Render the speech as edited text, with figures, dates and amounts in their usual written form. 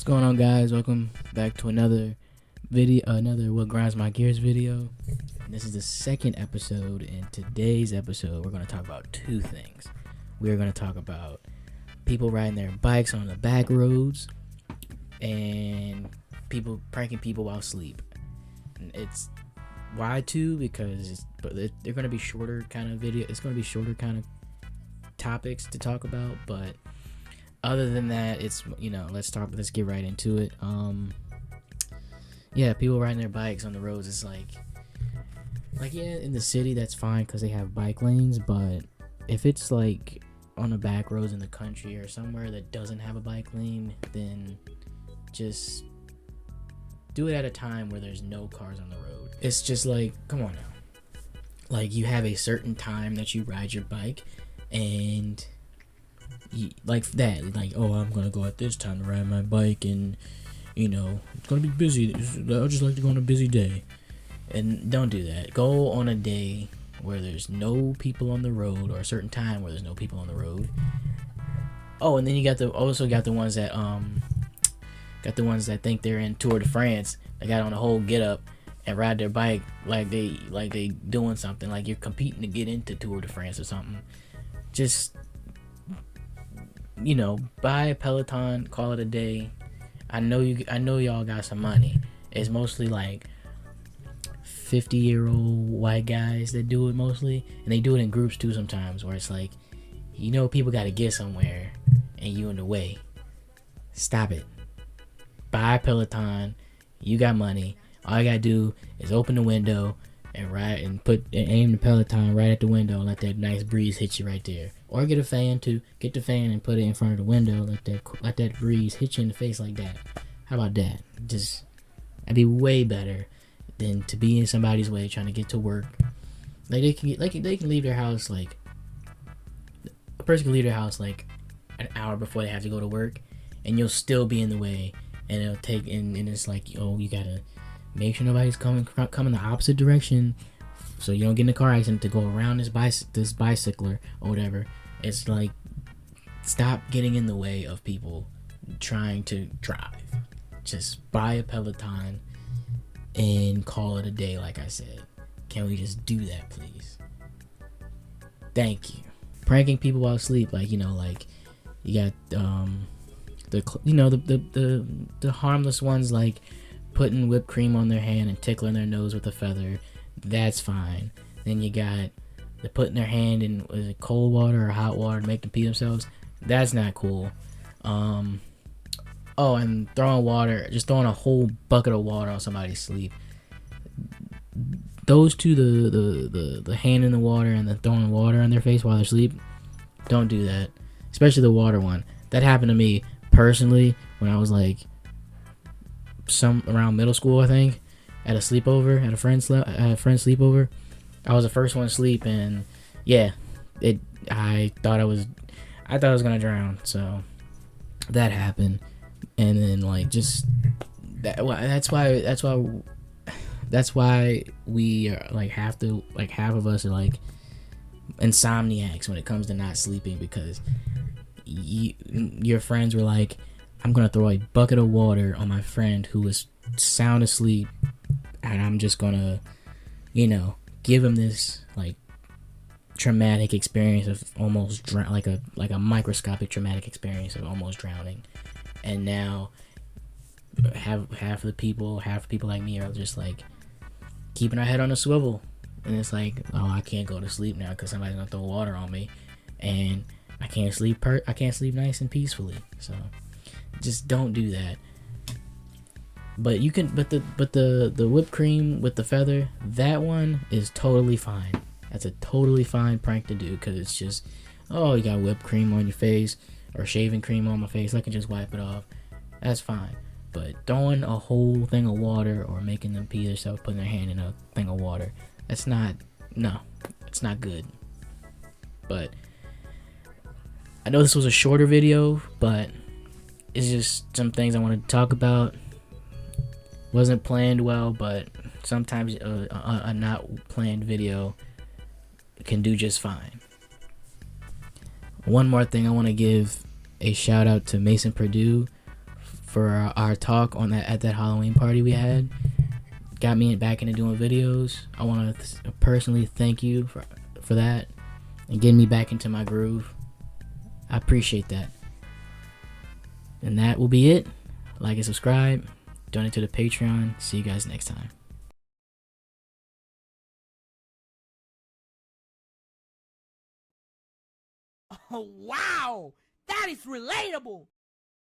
going on, guys? Welcome back to another video, another What Grinds My Gears video. This is the second episode. In today's episode, we're going to talk about two things. We're going to talk about people riding their bikes on the back roads and people pranking people while asleep. It's why two? Because they're going to be shorter kind of video. It's going to be shorter kind of topics to talk about, but other than that, it's, let's get right into it. People riding their bikes on the roads. It's like in the city, that's fine because they have bike lanes, but if it's like on the back roads in the country or somewhere that doesn't have a bike lane, then just do it at a time where there's no cars on the road. It's just like, come on now. Like, you have a certain time that you ride your bike, and like that, like, oh, I'm gonna go at this time to ride my bike, and it's gonna be busy. I'll just like to go on a busy day. And don't do that. Go on a day where there's no people on the road, or a certain time where there's no people on the road. Oh, and then you got the ones that think they're in Tour de France. They got on a whole get up and ride their bike like they doing something, like you're competing to get into Tour de France or something. Just buy a Peloton, call it a day. I know y'all got some money. It's mostly like 50-year-old white guys that do it mostly, and they do it in groups too sometimes, where it's like, people got to get somewhere and you in the way. Stop it. Buy a Peloton. You got money. All you gotta do is open the window and ride and aim the Peloton right at the window and let that nice breeze hit you right there. Or get a fan too. Get the fan and put it in front of the window. Let that breeze hit you in the face like that. How about that? That'd be way better than to be in somebody's way trying to get to work. Like, they can leave their house, like, a person can leave their house like an hour before they have to go to work, and you'll still be in the way, and it'll take and it's like, oh, you gotta make sure nobody's coming the opposite direction, so you don't get in a car accident to go around this bicycler or whatever. It's like, stop getting in the way of people trying to drive. Just buy a Peloton and call it a day, like I said. Can we just do that, please? Thank you. Pranking people while asleep, like you got the harmless ones, like putting whipped cream on their hand and tickling their nose with a feather. That's fine. Then you got the putting their hand in cold water or hot water to make them pee themselves. That's not cool. And throwing a whole bucket of water on somebody's sleep. Those two, the hand in the water and the throwing water on their face while they're asleep, don't do that. Especially the water one. That happened to me personally when I was like around middle school, I think, at a sleepover, at a friend's sleepover. I was the first one to sleep, and I thought I was gonna drown, so that happened. And then that's why we are like half of us are like insomniacs when it comes to not sleeping, because your friends were like, I'm gonna throw a bucket of water on my friend who was sound asleep, and I'm just gonna give him this like traumatic experience of almost like a microscopic traumatic experience of almost drowning. And now half the people like me are just like keeping our head on a swivel, and it's like, oh, I can't go to sleep now because somebody's gonna throw water on me, and I can't sleep nice and peacefully. So just don't do that. But you can, but the whipped cream with the feather, that one is totally fine. That's a totally fine prank to do, because it's just, oh, you got whipped cream on your face or shaving cream on my face, I can just wipe it off. That's fine. But throwing a whole thing of water or making them pee themselves, putting their hand in a thing of water, it's not good. But I know this was a shorter video, but it's just some things I wanted to talk about. Wasn't planned well, but sometimes a not planned video can do just fine. One more thing, I want to give a shout out to Mason Purdue for our talk on that at that Halloween party we had. Got me back into doing videos. I want to personally thank you for that and getting me back into my groove. I appreciate that. And that will be it. Like and subscribe. Donate to the Patreon. See you guys next time. Oh, wow! That is relatable!